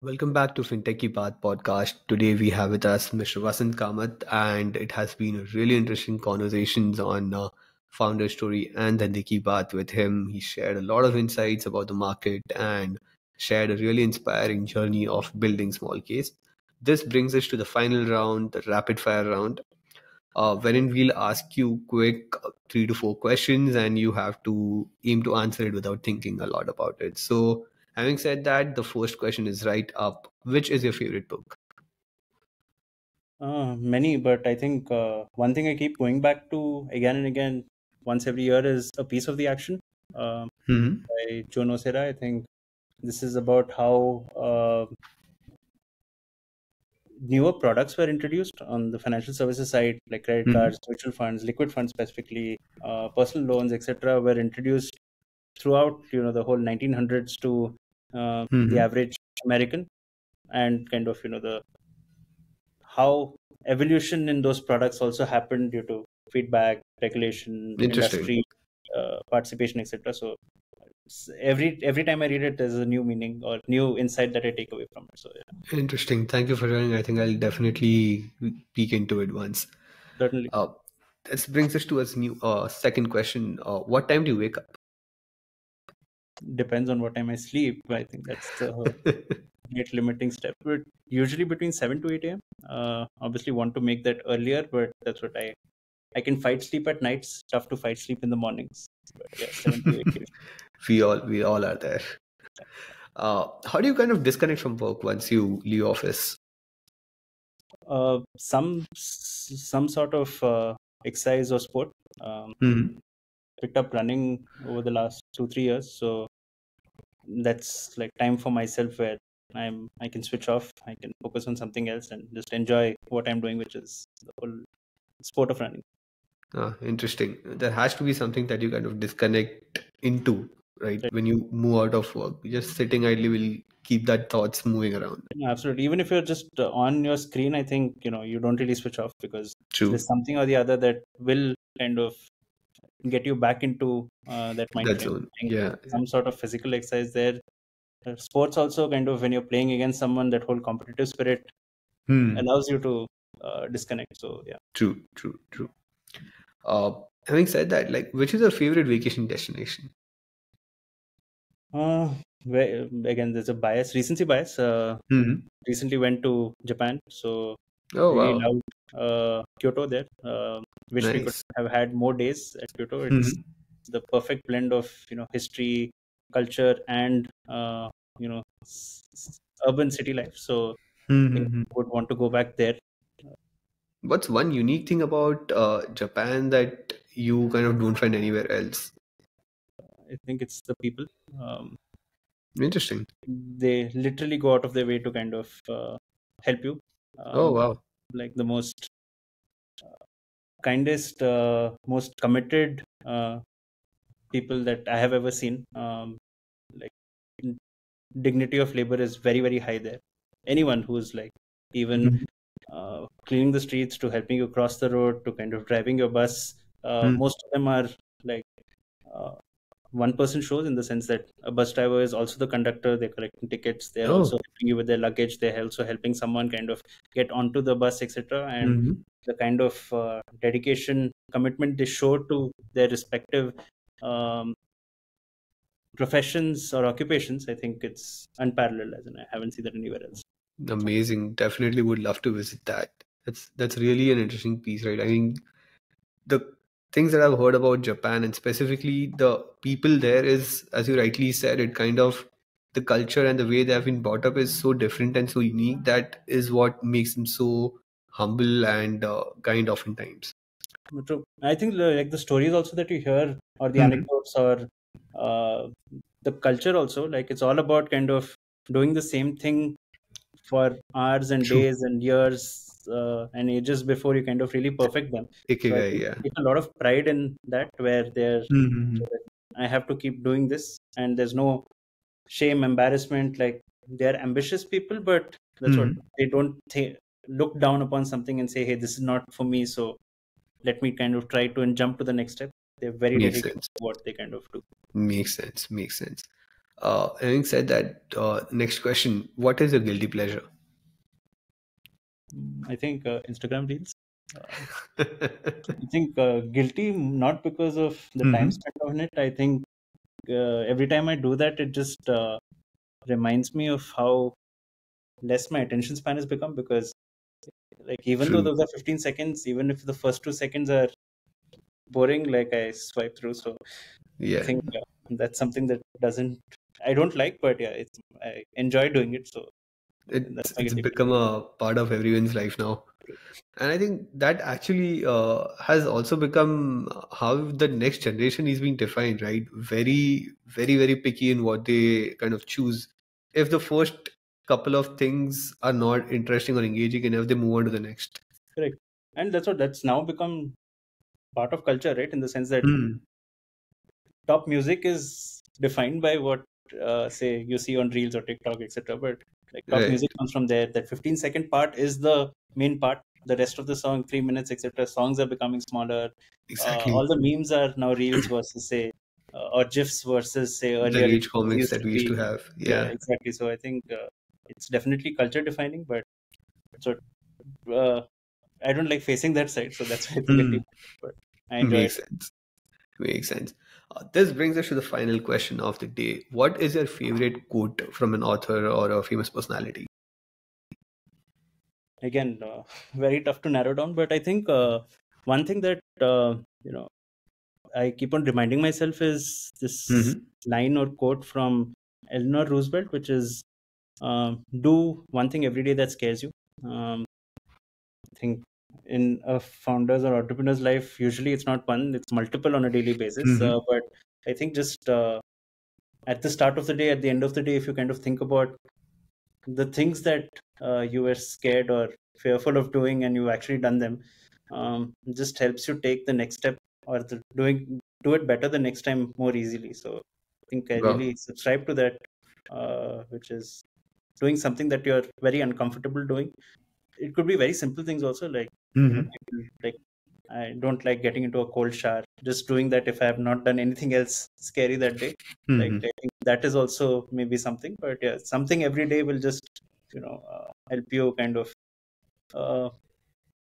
Welcome back to Fintech Ki Baat podcast. Today we have with us Mr. Vasanth Kamath, and it has been a really interesting conversations on founder story and Dhande Ki Baat with him. He shared a lot of insights about the market and shared a really inspiring journey of building Smallcase. This brings us to the final round, the rapid fire round, wherein we'll ask you quick 3 to 4 questions, and you have to aim to answer it without thinking a lot about it. So, having said that, the first question is right up. Which is your favorite book? Many, but I think one thing I keep going back to again and again, once every year, is A Piece of the Action Hmm. by Joe Nocera. I think this is about how newer products were introduced on the financial services side, like credit Hmm. cards, mutual funds, liquid funds specifically, personal loans, etc., were introduced throughout the whole 1900s to the Hmm. average American, and kind of the how evolution in those products also happened due to feedback, regulation, Interesting. industry participation, etc. So every time I read it, there's a new meaning or new insight that I take away from it. So yeah, Interesting. Thank you for sharing. I think I'll definitely peek into it once. certainly Uh, this brings us to a new second question. What time do you wake up? depends on what time I sleep. I think that's the great limiting step. But usually between 7 to 8 a.m. Obviously want to make that earlier, but that's what I can fight sleep at nights. Tough to fight sleep in the mornings. But yeah, 7 to 8 We all are there. How do you kind of disconnect from work once you leave office? Some sort of exercise or sport. Hmm. Picked up running over the last 2 3 years, so that's like time for myself where I can switch off, I can focus on something else and just enjoy what I'm doing, which is the whole sport of running. Interesting. There has to be something that you kind of disconnect into, right? Right. When you move out of work, just sitting idly will keep that thoughts moving around. Yeah, absolutely. Even if you're just on your screen, I think you don't really switch off because there's True. something or the other that will kind of get you back into that mind That frame. zone. I think Yeah. some sort of physical exercise there. Sports also, kind of when you're playing against someone, that whole competitive spirit Hmm. allows you to disconnect. So yeah. True. True. True. Uh, Having said that, like, which is your favorite vacation destination? Again, there's a bias, recency bias. Hmm. Recently went to Japan, so Oh really wow. loved Kyoto there. Wish we could Nice. have had more days at Kyoto. It's Hmm. the perfect blend of history, culture, and urban city life. So I think Hmm. I would want to go back there. What's one unique thing about Japan that you kind of don't find anywhere else? I think it's the people. Um, Interesting. they literally go out of their way to kind of help you. Oh Um, wow. like the most kindest, most committed people that I have ever seen. Like dignity of labor is very very high there. Anyone who's like even Mhm. cleaning the streets to helping you cross the road to kind of driving your bus, Hmm. most of them are like uh, one person shows, in the sense that a bus driver is also the conductor. They're collecting tickets, they're also Oh. helping you with their luggage, they're also helping someone kind of get onto the bus, etc. And Hmm. the kind of dedication, commitment they show to their respective um, professions or occupations, I think it's unparalleled, as in I haven't seen that anywhere else. Amazing. Definitely would love to visit that. That's really an interesting piece, right? I mean, the things that I've heard about Japan and specifically the people there is, as you rightly said, it kind of the culture and the way they have been brought up is so different and so unique. That is what makes them so humble and kind oftentimes. True. I think like the stories also that you hear, or the Hmm. anecdotes, or uh, the culture also, like it's all about kind of doing the same thing for hours and True. days and years and ages before you kind of really perfect them. So I Ikigai, think yeah. they take a lot of pride in that, where Hmm. I have to keep doing this, and there's no shame, embarrassment. Like they're ambitious people, but that's what Hmm. they don't look down upon something and say, "Hey, this is not for me." So let me kind of try to and jump to the next step. They're very Makes dedicated sense. to what they kind of do. Makes sense. Makes sense. Having said that, next question: what is your guilty pleasure? I think Instagram Reels. I think guilty not because of the time Hmm. spent on it. I think every time I do that, it just reminds me of how less my attention span has become. Because like even though True. those are 15 seconds, even if the first 2 seconds are boring, like I swipe through. So I Yeah, think that's something that doesn't I don't like, but yeah, it's I enjoy doing it. So that's my it's guilty become a part of everyone's life now. pleasure. And I think that actually has also become how the next generation is being defined, right? Very, very, very picky in what they kind of choose. If the first couple of things are not interesting or engaging enough, they move on to the next. Correct. And that's now become part of culture, right? In the sense that Hmm. top music is defined by what say you see on Reels or TikTok, etc. But like top Right. music comes from there. That 15-second part is the main part. The rest of the song, 3 minutes, etc. Songs are becoming smaller. Exactly. All the memes are now Reels versus say or GIFs versus say The earlier it rage comics used that to we used to be. have. Yeah, Yeah. exactly. So I think it's definitely culture defining, but so uh, I don't like facing that side, so that's why I think Hmm. but I enjoy it. Makes sense. Makes sense. This brings us to the final question of the day. What is your favorite quote from an author or a famous personality? Again, very tough to narrow down, but I think one thing that you know I keep on reminding myself is this Hmm. line or quote from Eleanor Roosevelt, which is do one thing every day that scares you. um, I think in a founder's or entrepreneur's life, usually it's not one, it's multiple on a daily basis, Hmm. but I think just at the start of the day, at the end of the day, if you kind of think about the things that you were scared or fearful of doing and you've actually done them, just helps you take the next step or do it better the next time more easily. So I think I Wow. really subscribe to that, which is doing something that you're very uncomfortable doing. It could be very simple things also, like Hmm. people like I don't like getting into a cold shower. Just doing that if I have not done anything else scary that day, like Hmm. I think that is also maybe something. But yeah, something every day will just help you kind of uh,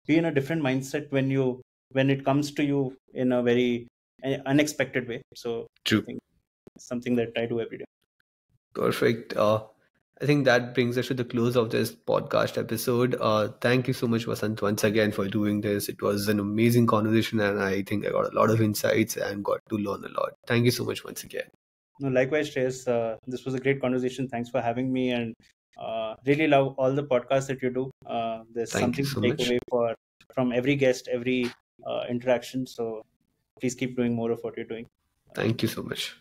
be in a different mindset when it comes to you in a very unexpected way. So I True. think it's something that I do every day. Perfect. I think that brings us to the close of this podcast episode. Thank you so much, Vasant, once again for doing this. It was an amazing conversation, and I think I got a lot of insights and got to learn a lot. Thank you so much once again. No, likewise, Shreyas. This was a great conversation. Thanks for having me, and really love all the podcasts that you do. There's Thank you something to so take much. away from every guest, every interaction. So please keep doing more of what you're doing. Thank you so much.